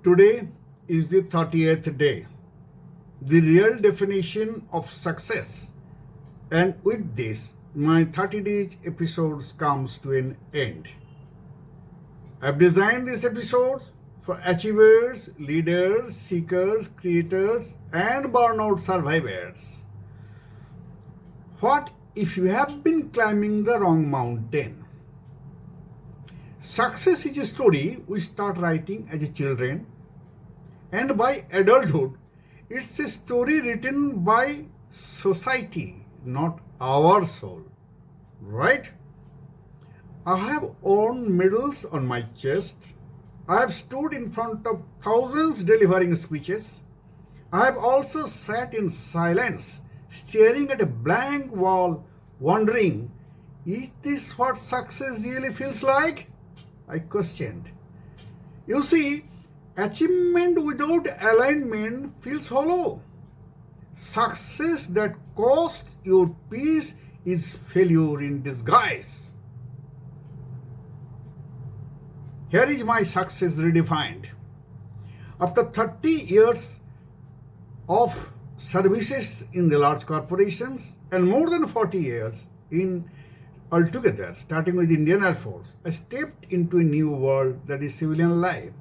Today is the 30th day, the real definition of success. And with this, my 30 days episodes comes to an end. I've designed these episodes for achievers, leaders, seekers, creators, and burnout survivors. What if you have been climbing the wrong mountain? Success is a story we start writing as children, and by adulthood, it's a story written by society, not our soul. Right? I have earned medals on my chest. I have stood in front of thousands delivering speeches. I have also sat in silence, staring at a blank wall, wondering, is this what success really feels like? I questioned. You see, achievement without alignment feels hollow. Success that costs your peace is failure in disguise. Here is my success redefined. After 30 years of services in the large corporations and more than 40 years in altogether, starting with Indian Air Force, I stepped into a new world that is civilian life.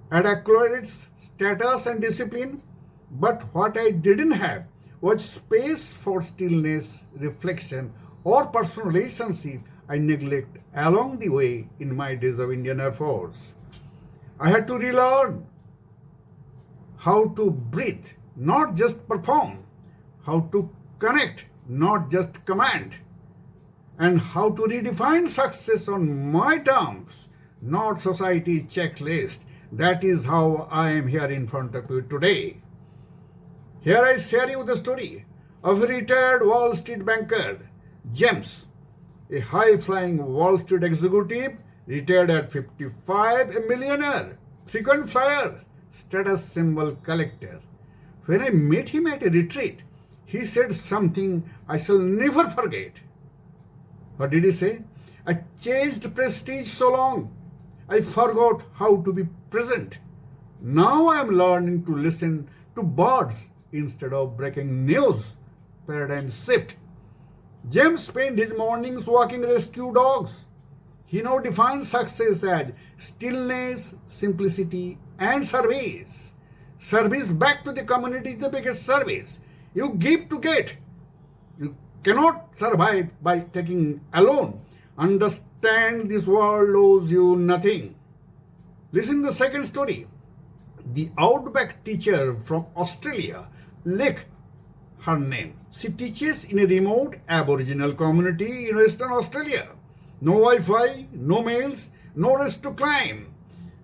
I had accolades, status and discipline, but what I didn't have was space for stillness, reflection, or personal relationship I neglect along the way in my days of Indian Air Force. I had to relearn how to breathe, not just perform, how to connect, not just command, and how to redefine success on my terms, not society checklist. That is how I am here in front of you today. Here I share you the story of a retired Wall Street banker, James, a high-flying Wall Street executive, retired at 55, a millionaire, frequent flyer, status symbol collector. When I met him at a retreat, he said something I shall never forget. What did he say? I chased prestige so long, I forgot how to be present. Now I am learning to listen to birds instead of breaking news. Paradigm shift. James spent his mornings walking rescue dogs. He now defines success as stillness, simplicity, and service. Service back to the community is the biggest service. You give to get. You cannot survive by taking alone. Understand this world owes you nothing. Listen to the second story. The outback teacher from Australia, Lick, her name. She teaches in a remote Aboriginal community in Western Australia. No Wi-Fi, no mails, no rest to climb.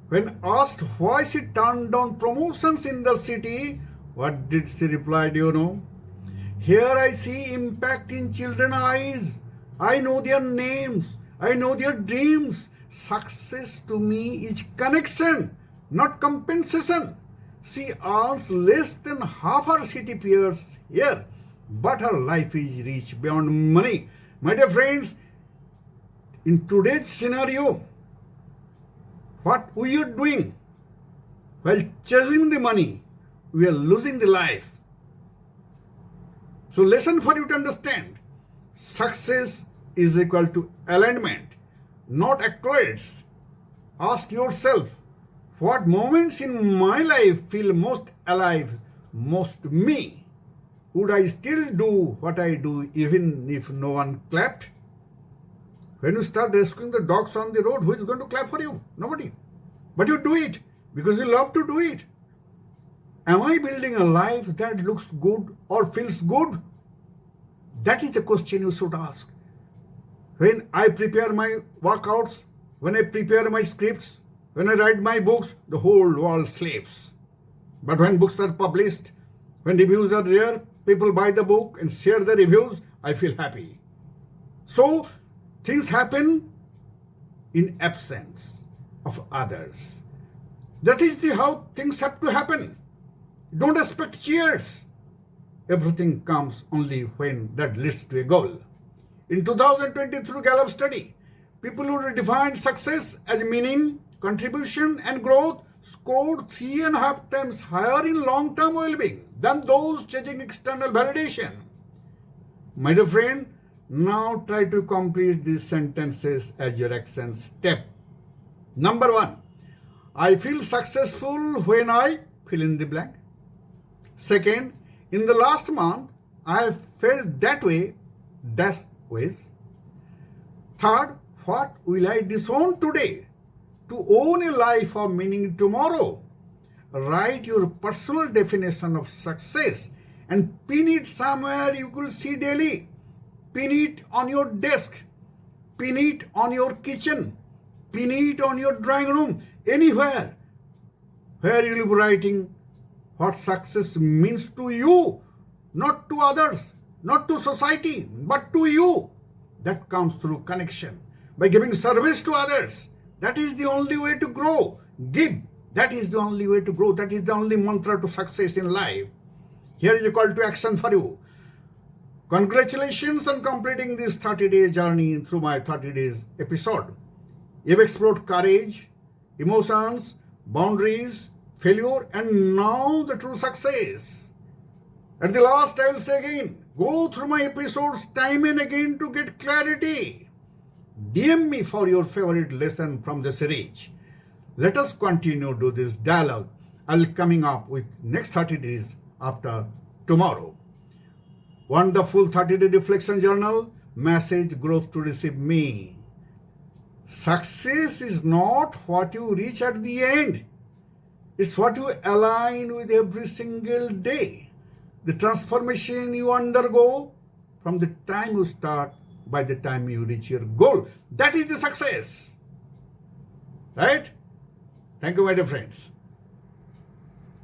When asked why she turned down promotions in the city, what did she reply, do you know? Here I see impact in children's eyes. I know their names. I know their dreams. Success to me is connection, not compensation. She earns less than half her city peers here, but her life is rich beyond money. My dear friends, in today's scenario, what we are doing while chasing the money, we are losing the life. So lesson for you to understand, success is equal to alignment, not accolades. Ask yourself, what moments in my life feel most alive, most me? Would I still do what I do even if no one clapped? When you start rescuing the dogs on the road, who is going to clap for you? Nobody. But you do it because you love to do it. Am I building a life that looks good or feels good? That is the question you should ask. When I prepare my workouts, when I prepare my scripts, when I write my books, the whole world sleeps. But when books are published, when reviews are there, people buy the book and share the reviews, I feel happy. So things happen in absence of others. That is how things have to happen. Don't expect cheers. Everything comes only when that leads to a goal. In 2023 Gallup study, people who redefined success as meaning, contribution and growth scored 3.5 times higher in long-term well-being than those chasing external validation. My dear friend, now try to complete these sentences as your action step. Number 1, I feel successful when I fill in the blank. Second, in the last month, I have felt that way, dash ways. Third, what will I disown today to own a life of meaning tomorrow? Write your personal definition of success and pin it somewhere you will see daily. Pin it on your desk. Pin it on your kitchen. Pin it on your drawing room. Anywhere where you will be writing what success means to you, not to others, not to society, but to you. That comes through connection. By giving service to others, that is the only way to grow. Give. That is the only way to grow. That is the only mantra to success in life. Here is a call to action for you. Congratulations on completing this 30-day journey through my 30 days episode. You've explored courage, emotions, boundaries, failure, and now the true success. At the last, I will say again, go through my episodes time and again to get clarity. DM me for your favorite lesson from the series. Let us continue to this dialogue. I'll be coming up with next 30 days after tomorrow. Want the full 30-day reflection journal? Message growth to receive me. Success is not what you reach at the end. It's what you align with every single day. The transformation you undergo from the time you start by the time you reach your goal. That is the success. Right? Thank you, my dear friends.